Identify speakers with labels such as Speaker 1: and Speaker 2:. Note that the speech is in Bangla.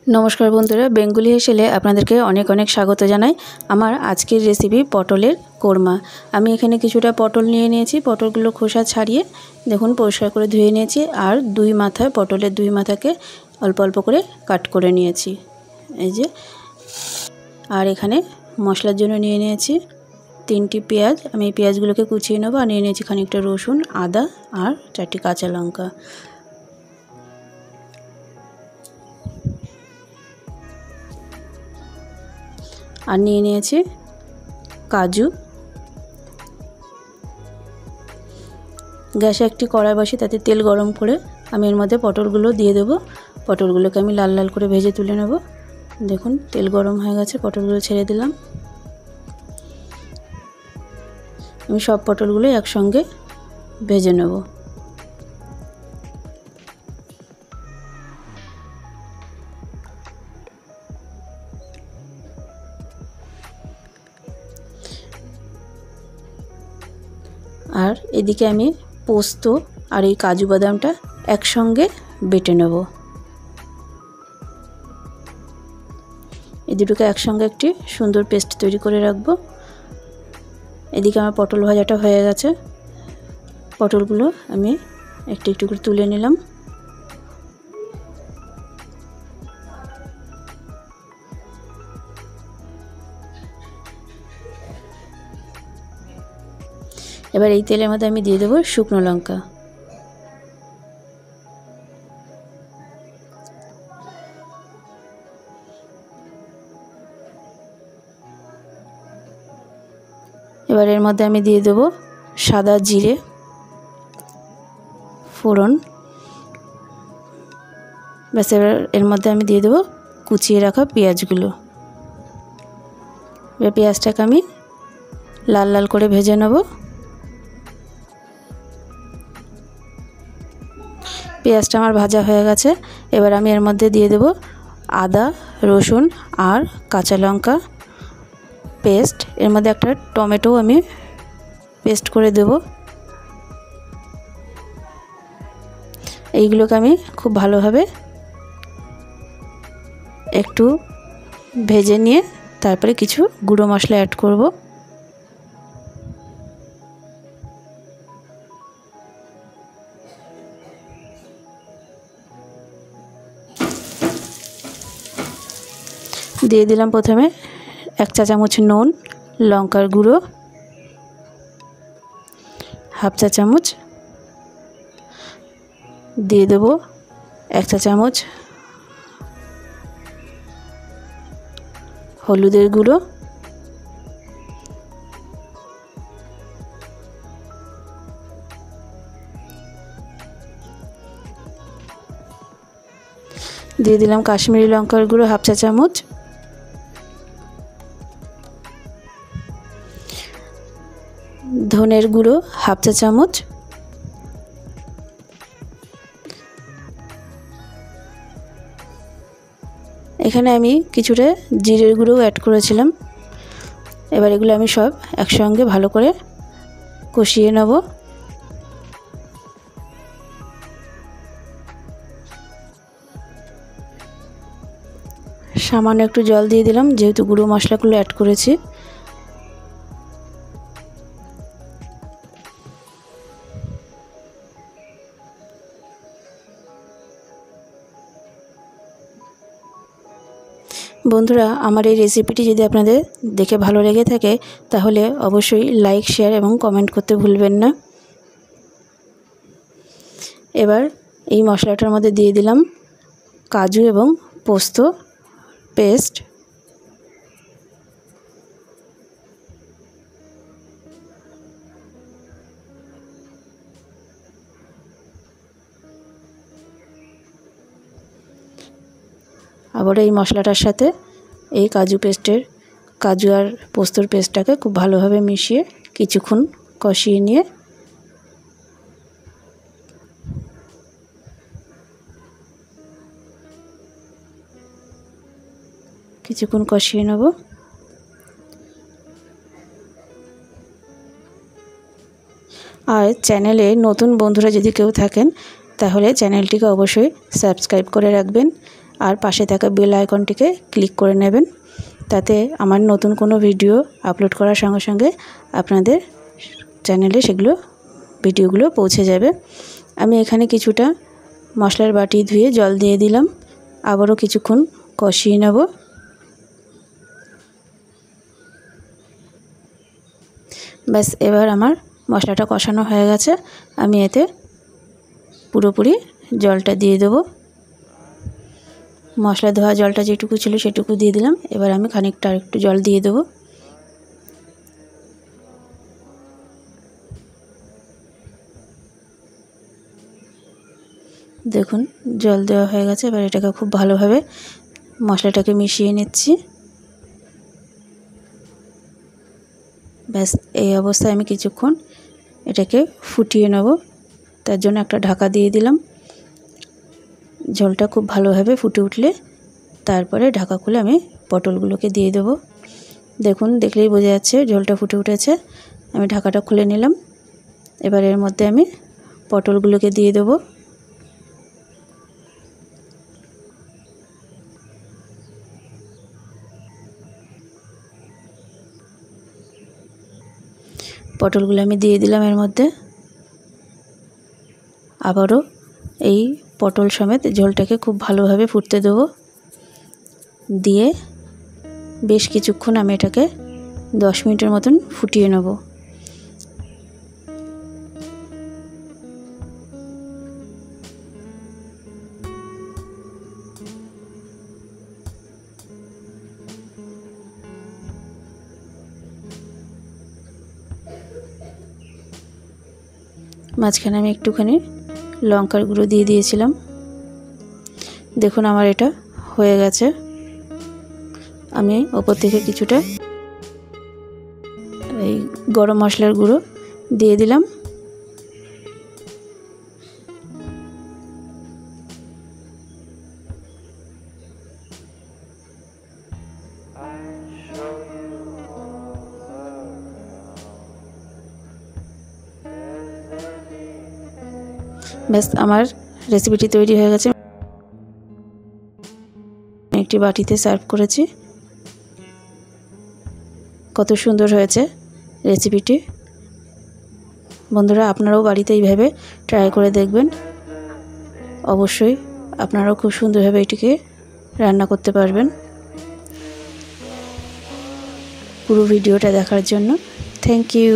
Speaker 1: नमस्कार बंधुरा बेंगली हेसेले आपनादेरके अनेक अनेक स्वागत जानाई। आमार आजकेर रेसिपि पटलेर कोरमा। आमी एखाने किछुटा पटल निये नियेछि। पटलगुलो खोसा छाड़िए देखुन परिष्कार करे धुए नियेछि और दुई माथा पटलेर दुई माथाके अल्प अल्प करे काट करे नियेछि। एई जे और एखाने मशलार जोन्नो निये नियेछि 3टी पेঁয়াজ। आमी पेঁয়াজগুলোকে कुचिए नेब और निये नियेछि खानिकटा रसुन आदा और 4टी काँचा लंका। और निये नियेछि काजू। गैसे एकटी कड़ाई बसिए ताते तेल गरम करे आमी एर मध्य पटलगुलो दिए देब। पटलगुलोके आमी लाल लाल करे भेजे तुले नेब। देखुन तेल गरम हये गेछे, पटलगुलो छेड़े दिलाम। आमी सब पटलगुलो एकसंगे भेजे नेब। और एदिके आमी पोस्तो और ये काजू बादामटा एकसंगे बेटे नेब। এই দুটোকে একসঙ্গে একটি সুন্দর পেস্ট তৈরি করে রাখবো। এদিকে আমার পটল ভাজাটা হয়ে গেছে। পটলগুলো আমি একটু একটু করে তুলে নিলাম। এবার এই তেলের মধ্যে আমি দিয়ে দেব শুকনো লঙ্কা। এবার এর মধ্যে আমি দিয়ে দেব সাদা জিরে ফোড়ন। ব্যাস এবার এর মধ্যে আমি দিয়ে দেব কুচিয়ে রাখা পেঁয়াজগুলো। এবার পেঁয়াজটাকে আমি লাল লাল করে ভেজে নেব। পেঁয়াজটা আমার ভাজা হয়ে গেছে। এবার আমি এর মধ্যে দিয়ে দেব আদা রসুন আর কাঁচা লঙ্কা পেস্ট। এর মধ্যে একটা টমেটো আমি পেস্ট করে দেব। এইগুলোকে আমি খুব ভালোভাবে একটু ভেজে নিয়ে তারপরে কিছু গুঁড়ো মশলা অ্যাড করব। দিয়ে দিলাম প্রথমে 1 চা চামচ নুন, লঙ্কার গুঁড়ো 1/2 চা চামচ, দিয়ে দেব 1 চা চামচ হলুদের গুঁড়ো, দিয়ে দিলাম কাশ্মীরি লঙ্কার গুঁড়ো 1/2 চা চামচ, ধনের গুঁড়ো 1/2 চা চামচ, এখানে আমি কিছুটা জিরের গুঁড়ো অ্যাড করেছিলাম। এবার এগুলো আমি সব একসঙ্গে ভালো করে কষিয়ে নেব। সামান্য একটু জল দিয়ে দিলাম যেহেতু গুঁড়ো মশলাগুলো অ্যাড করেছি। বন্ধুরা আমার এই রেসিপিটি যদি আপনাদের দেখে ভালো লেগে থাকে তাহলে অবশ্যই লাইক শেয়ার এবং কমেন্ট করতে ভুলবেন না। এবার এই মশলাটার মধ্যে দিয়ে দিলাম কাজু এবং পোস্ত পেস্ট। আবার এই মশলাটার সাথে এই কাজু আর পোস্তর পেস্টটাকে খুব ভালোভাবে মিশিয়ে কিছুক্ষণ কষিয়ে নিয়ে নেব। আর চ্যানেলে নতুন বন্ধুরা যদি কেউ থাকেন তাহলে চ্যানেলটিকে অবশ্যই সাবস্ক্রাইব করে রাখবেন আর পাশে থাকা বেল আইকনটিকে ক্লিক করে নেবেন, তাতে আমার নতুন কোনো ভিডিও আপলোড করার সঙ্গে সঙ্গে আপনাদের চ্যানেলে ভিডিওগুলো পৌঁছে যাবে। আমি এখানে কিছুটা মশলার বাটি ধুয়ে জল দিয়ে দিলাম, আবারও কিছুক্ষণ কষিয়ে নেব। ব্যাস, এবার আমার মশলাটা কষানো হয়ে গেছে। আমি এতে পুরোপুরি জলটা দিয়ে দেবো। মশলা ধোয়া জলটা যেটুকু ছিল সেটুকু দিয়ে দিলাম। এবার আমি খানিকটা আরেকটু জল দিয়ে দেবো। দেখুন জল দেওয়া হয়ে গেছে। এবার এটাকে খুব ভালোভাবে মশলাটাকে মিশিয়ে নিচ্ছি। ব্যাস, এই অবস্থায় আমি কিছুক্ষণ এটাকে ফুটিয়ে নেব। তার জন্য একটা ঢাকা দিয়ে দিলাম। ঝোলটা খুব ভালোভাবে ফুটে উঠলে তারপরে ঢাকা খুলে আমি পটলগুলোকে দিয়ে দেবো। দেখুন, দেখলেই বোঝা যাচ্ছে ঝোলটা ফুটে উঠেছে। আমি ঢাকাটা খুলে নিলাম। এবার এর মধ্যে আমি পটলগুলোকে দিয়ে দেবো। পটলগুলো আমি দিয়ে দিলাম এর মধ্যে। আবারও এই পটল সমেত ঝোলটাকে খুব ভালোভাবে ফুটতে দেবো। দিয়ে বেশ কিছুক্ষণ আমি এটাকে 10 মিনিটের মতন ফুটিয়ে নেব। মাঝখানে আমি একটুখানি লঙ্কার গুঁড়ো দিয়ে দিয়েছিলাম। দেখুন আমার এটা হয়ে গেছে। আমি ওপর থেকে কিছুটা এই গরম মশলার গুঁড়ো দিয়ে দিলাম। ব্যাস, আমার রেসিপিটি তৈরি হয়ে গেছে। একটি বাটিতে সার্ভ করেছি। কত সুন্দর হয়েছে রেসিপিটি। বন্ধুরা, আপনারাও বাড়িতে এইভাবে ট্রাই করে দেখবেন। অবশ্যই আপনারাও খুব সুন্দরভাবে এটিকে রান্না করতে পারবেন। পুরো ভিডিওটা দেখার জন্য থ্যাংক ইউ।